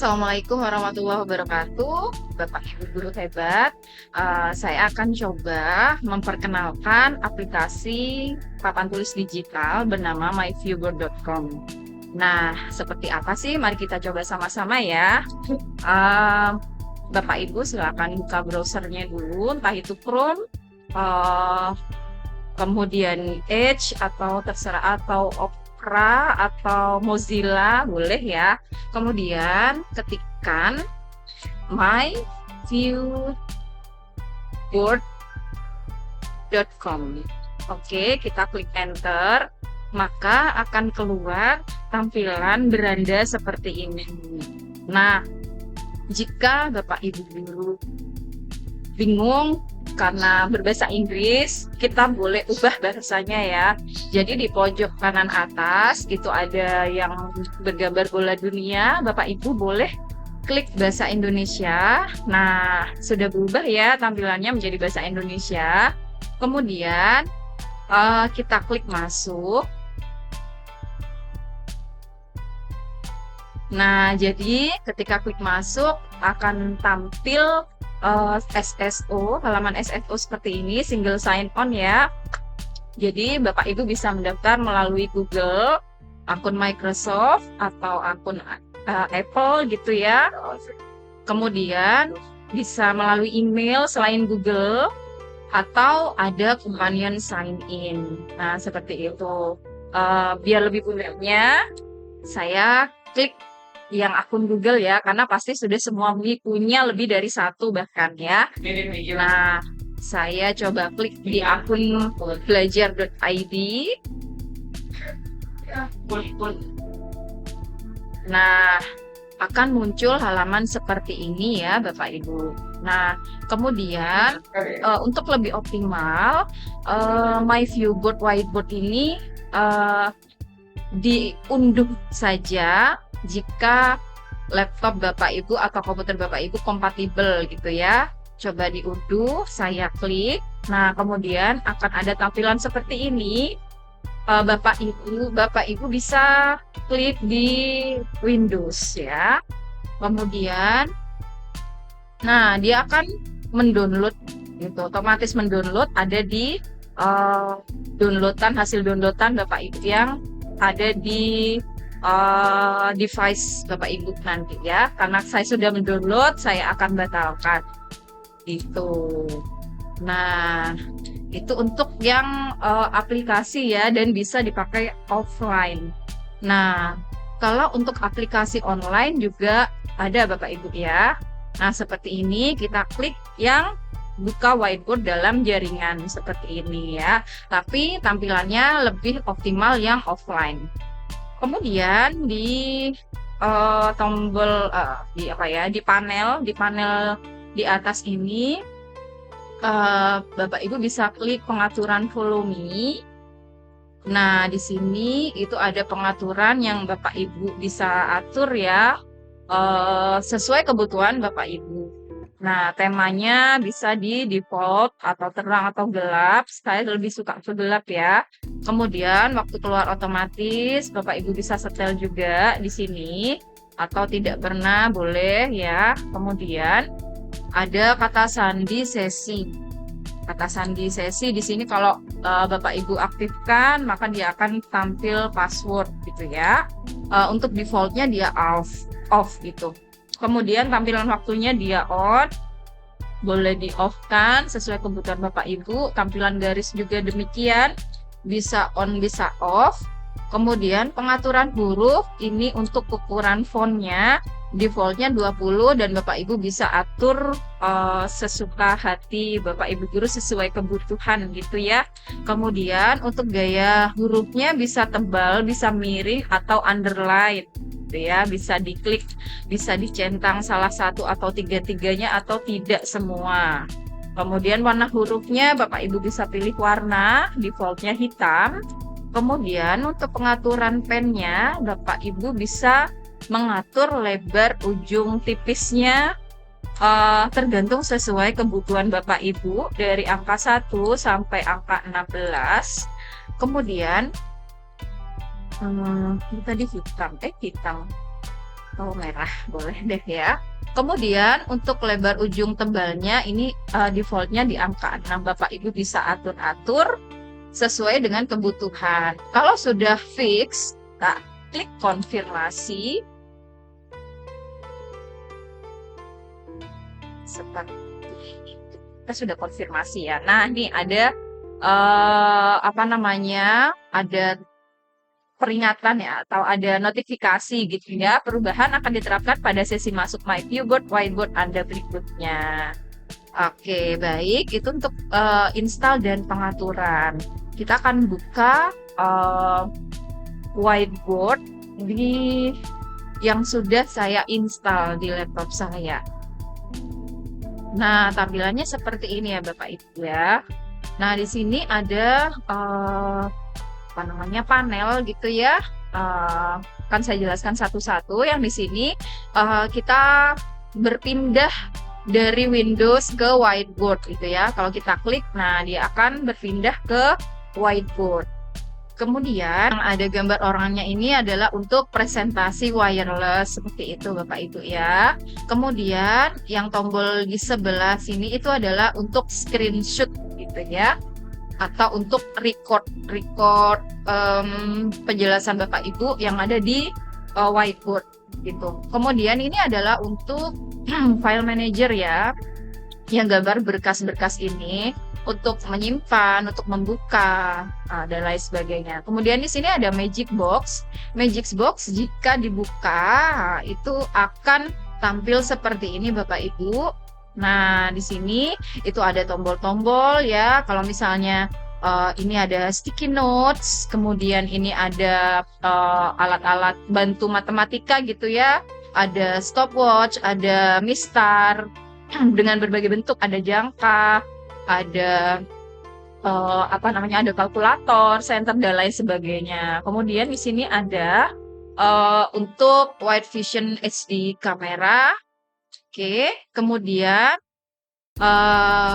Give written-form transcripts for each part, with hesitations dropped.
Assalamualaikum warahmatullahi wabarakatuh, Bapak Ibu guru hebat. Saya akan coba memperkenalkan aplikasi papan tulis digital bernama myviewboard.com. Nah, seperti apa sih? Mari kita coba sama-sama ya. Uh, Bapak Ibu silakan buka browsernya dulu, entah itu Chrome, uh, kemudian Edge atau terserah atau Opera atau Mozilla boleh ya. Kemudian ketikkan myviewboard.com. Oke, kita klik enter, maka akan keluar tampilan beranda seperti ini. Nah, jika Bapak Ibu guru bingung karena berbahasa Inggris, kita boleh ubah bahasanya ya. Jadi di pojok kanan atas itu ada yang bergambar bola dunia, Bapak Ibu boleh klik bahasa Indonesia. Nah, sudah berubah ya tampilannya menjadi bahasa Indonesia. Kemudian kita klik masuk. Nah, jadi ketika klik masuk akan tampil SSO, halaman SSO seperti ini, single sign on ya. Jadi Bapak Ibu bisa mendaftar melalui Google, akun Microsoft atau akun Apple gitu ya. Kemudian bisa melalui email selain Google atau ada companion sign in. Nah, seperti itu. Biar lebih mudahnya, saya klik yang akun Google ya, karena pasti sudah semua punya lebih dari satu bahkan ya. Nah, saya coba klik di akun belajar.id. Nah, akan muncul halaman seperti ini ya Bapak Ibu. Nah, kemudian untuk lebih optimal, myviewboard whiteboard ini diunduh saja jika laptop Bapak Ibu atau komputer Bapak Ibu kompatibel gitu ya. Coba diunduh, saya klik. Nah, kemudian akan ada tampilan seperti ini. Bapak Ibu bisa klik di Windows ya. Kemudian, nah dia akan mendownload gitu, otomatis mendownload ada di hasil downloadan Bapak Ibu yang ada di device Bapak Ibu nanti ya. Karena saya sudah mendownload, saya akan batalkan itu. Nah, itu untuk yang aplikasi ya, dan bisa dipakai offline. Nah, kalau untuk aplikasi online juga ada Bapak Ibu ya. Nah, seperti ini kita klik yang buka whiteboard dalam jaringan seperti ini ya. Tapi tampilannya lebih optimal yang offline. Kemudian di tombol di panel di atas ini Bapak Ibu bisa klik pengaturan volume. Nah, di sini itu ada pengaturan yang Bapak Ibu bisa atur ya sesuai kebutuhan Bapak Ibu. Nah, temanya bisa di default atau terang atau gelap. Saya lebih suka gelap ya. Kemudian waktu keluar otomatis, Bapak Ibu bisa setel juga di sini atau tidak pernah boleh ya. Kemudian ada kata sandi sesi. Kata sandi sesi di sini kalau Bapak Ibu aktifkan, maka dia akan tampil password gitu ya. Untuk defaultnya dia off gitu. Kemudian tampilan waktunya dia on, boleh di off kan sesuai kebutuhan Bapak Ibu. Tampilan garis juga demikian, bisa on bisa off. Kemudian pengaturan huruf ini untuk ukuran fontnya defaultnya 20 dan Bapak Ibu bisa atur sesuka hati Bapak Ibu guru sesuai kebutuhan gitu ya. Kemudian untuk gaya hurufnya bisa tebal, bisa miring atau underline gitu ya, bisa diklik, bisa dicentang salah satu atau tiga-tiganya atau tidak semua. Kemudian warna hurufnya Bapak Ibu bisa pilih warna, defaultnya hitam. Kemudian untuk pengaturan pennya Bapak Ibu bisa mengatur lebar ujung tipisnya tergantung sesuai kebutuhan Bapak Ibu dari angka 1 sampai angka 16. Kemudian tadi hitam. Oh, merah, boleh deh ya. Kemudian untuk lebar ujung tebalnya ini defaultnya di angka 6. Bapak Ibu bisa atur-atur sesuai dengan kebutuhan. Kalau sudah fix, kita klik konfirmasi. Seperti itu. Kita sudah konfirmasi ya. Nah, ini ada apa namanya? Ada peringatan ya atau ada notifikasi gitu ya. Perubahan akan diterapkan pada sesi masuk My Viewboard Whiteboard Anda berikutnya. Oke, baik. Itu untuk install dan pengaturan. Kita akan buka whiteboard di yang sudah saya install di laptop saya. Nah, tampilannya seperti ini ya Bapak Ibu ya. Nah, di sini ada apa namanya panel gitu ya. Akan saya jelaskan satu-satu. Yang di sini kita berpindah dari Windows ke whiteboard gitu ya. Kalau kita klik, nah dia akan berpindah ke whiteboard. Kemudian yang ada gambar orangnya ini adalah untuk presentasi wireless seperti itu Bapak Ibu ya. Kemudian yang tombol di sebelah sini itu adalah untuk screenshot gitu ya. Atau untuk record penjelasan Bapak Ibu yang ada di whiteboard gitu. Kemudian ini adalah untuk file manager ya, yang gambar berkas-berkas ini untuk menyimpan, untuk membuka dan lain sebagainya. Kemudian di sini ada magic box. Magic box jika dibuka itu akan tampil seperti ini Bapak Ibu. Nah, di sini itu ada tombol-tombol ya. Kalau misalnya ini ada sticky notes, kemudian ini ada alat-alat bantu matematika gitu ya. Ada stopwatch, ada mistar dengan berbagai bentuk, ada jangka, ada apa namanya, ada kalkulator, senter dan lain sebagainya. Kemudian di sini ada untuk Wide Vision HD kamera. Oke, kemudian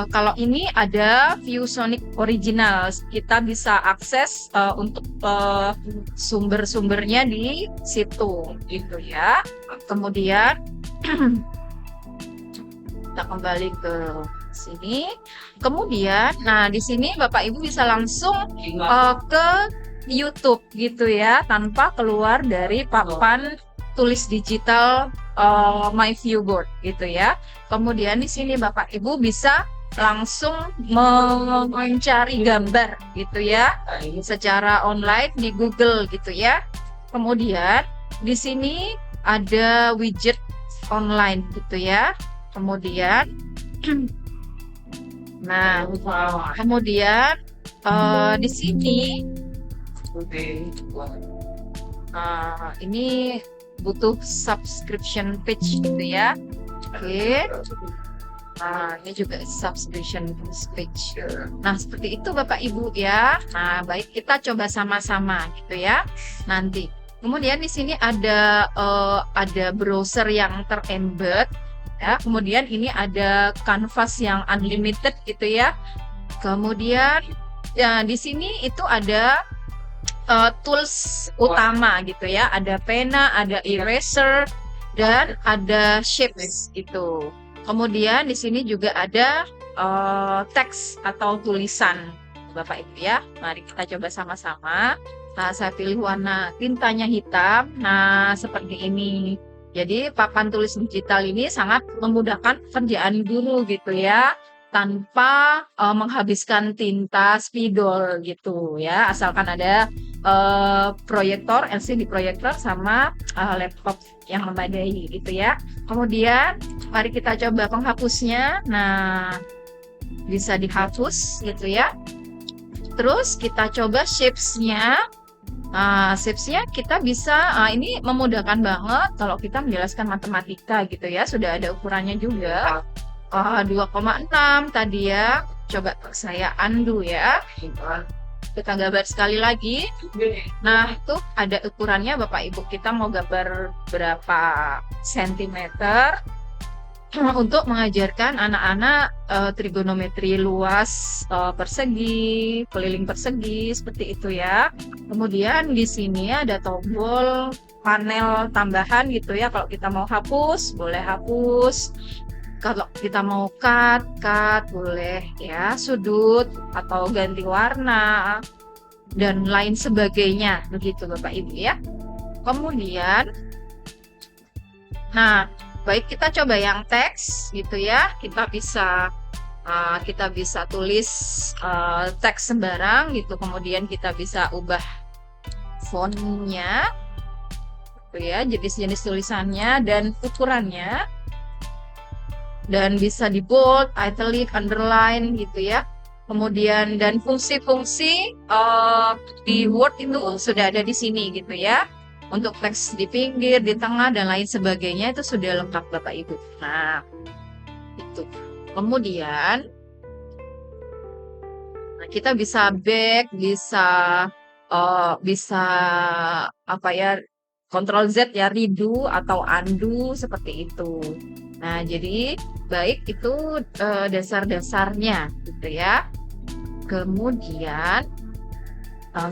kalau ini ada ViewSonic Original, kita bisa akses untuk sumber-sumbernya di situ, gitu ya. Kemudian kita kembali ke sini. Kemudian, nah di sini Bapak Ibu bisa langsung ke YouTube gitu ya, tanpa keluar dari papan tulis digital My Viewboard gitu ya. Kemudian di sini Bapak Ibu bisa langsung mencari gambar gitu ya, secara online di Google gitu ya. Kemudian di sini ada widget online gitu ya. Kemudian nah, kemudian di sini ini butuh subscription page gitu ya. Oke. Nah, ini juga subscription page. Nah, seperti itu Bapak Ibu ya. Nah, baik kita coba sama-sama gitu ya. Nanti. Kemudian di sini ada browser yang terembed ya. Kemudian ini ada canvas yang unlimited gitu ya. Kemudian ya di sini itu ada tools utama gitu ya. Ada pena, ada eraser, dan ada shapes gitu. Kemudian di sini juga ada teks atau tulisan Bapak Ibu ya. Mari kita coba sama-sama. Nah, saya pilih warna tintanya hitam. Nah, seperti ini. Jadi papan tulis digital ini sangat memudahkan pekerjaan guru gitu ya, tanpa menghabiskan tinta spidol gitu ya, asalkan ada proyektor, LCD proyektor sama laptop yang memadai gitu ya. Kemudian mari kita coba penghapusnya. Nah, bisa dihapus gitu ya. Terus kita coba shapes-nya. Nah, shapes-nya kita bisa, ini memudahkan banget kalau kita menjelaskan matematika gitu ya. Sudah ada ukurannya juga. 2,6 tadi ya. Coba saya undo ya. Kita gambar sekali lagi. Nah, itu ada ukurannya Bapak Ibu. Kita mau gambar berapa sentimeter untuk mengajarkan anak-anak trigonometri luas, persegi, keliling persegi seperti itu ya. Kemudian di sini ada tombol panel tambahan gitu ya. Kalau kita mau hapus, boleh hapus. Kalau kita mau cut boleh ya, sudut atau ganti warna dan lain sebagainya. Begitu Bapak Ibu ya. Kemudian, nah, baik kita coba yang teks gitu ya. Kita bisa tulis teks sembarang gitu. Kemudian kita bisa ubah fontnya gitu ya, jenis-jenis tulisannya dan ukurannya. Dan bisa di bold, italic, underline gitu ya. Kemudian dan fungsi-fungsi di Word itu sudah ada di sini gitu ya. Untuk teks di pinggir, di tengah dan lain sebagainya itu sudah lengkap Bapak Ibu. Nah, itu. Kemudian kita bisa back, bisa apa ya, Ctrl Z ya, redo atau undo seperti itu. Nah, jadi baik itu dasar-dasarnya gitu ya. Kemudian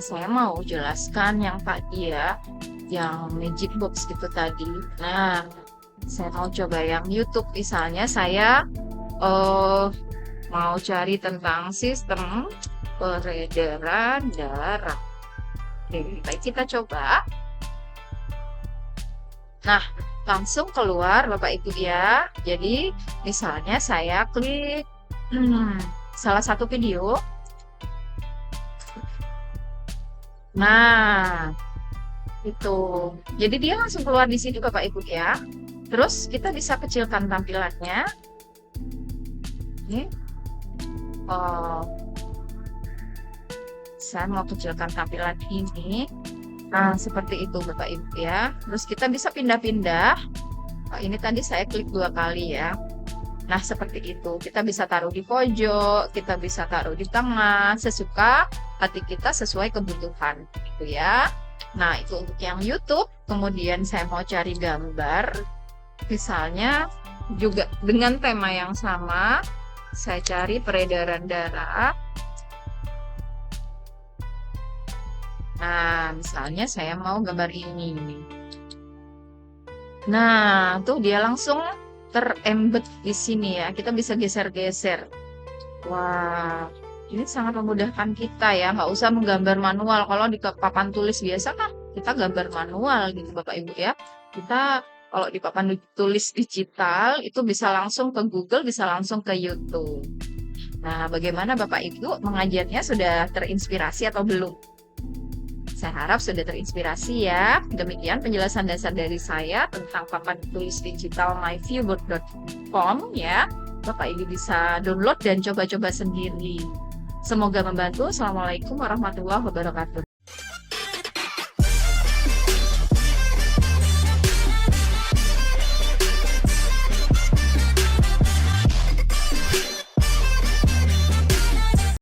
saya mau jelaskan yang tadi ya, yang magic box gitu tadi. Nah, saya mau coba yang YouTube misalnya, saya mau cari tentang sistem peredaran darah. Oke, baik kita coba. Nah, langsung keluar Bapak Ibu ya. Jadi, misalnya saya klik salah satu video. Nah, itu. Jadi dia langsung keluar di sini Bapak Ibu ya. Terus kita bisa kecilkan tampilannya. Ini. Saya mau kecilkan tampilan ini. Nah, seperti itu Bapak Ibu ya. Terus kita bisa pindah-pindah. Ini tadi saya klik 2 kali ya. Nah, seperti itu. Kita bisa taruh di pojok, kita bisa taruh di tengah, sesuka hati kita sesuai kebutuhan gitu ya. Nah, itu untuk yang YouTube. Kemudian saya mau cari gambar. Misalnya juga dengan tema yang sama. Saya cari peredaran darah. Nah, misalnya saya mau gambar ini. Nah, tuh dia langsung terembed di sini ya. Kita bisa geser-geser. Wah, ini sangat memudahkan kita ya. Nggak usah menggambar manual. Kalau di papan tulis biasa kan kita gambar manual gitu Bapak Ibu ya. Kita kalau di papan tulis digital itu bisa langsung ke Google, bisa langsung ke YouTube. Nah, bagaimana Bapak Ibu mengajarnya, sudah terinspirasi atau belum? Saya harap sudah terinspirasi ya. Demikian penjelasan dasar dari saya tentang papan tulis digital myviewboard.com ya. Bapak Ibu bisa download dan coba-coba sendiri. Semoga membantu. Assalamualaikum warahmatullahi wabarakatuh.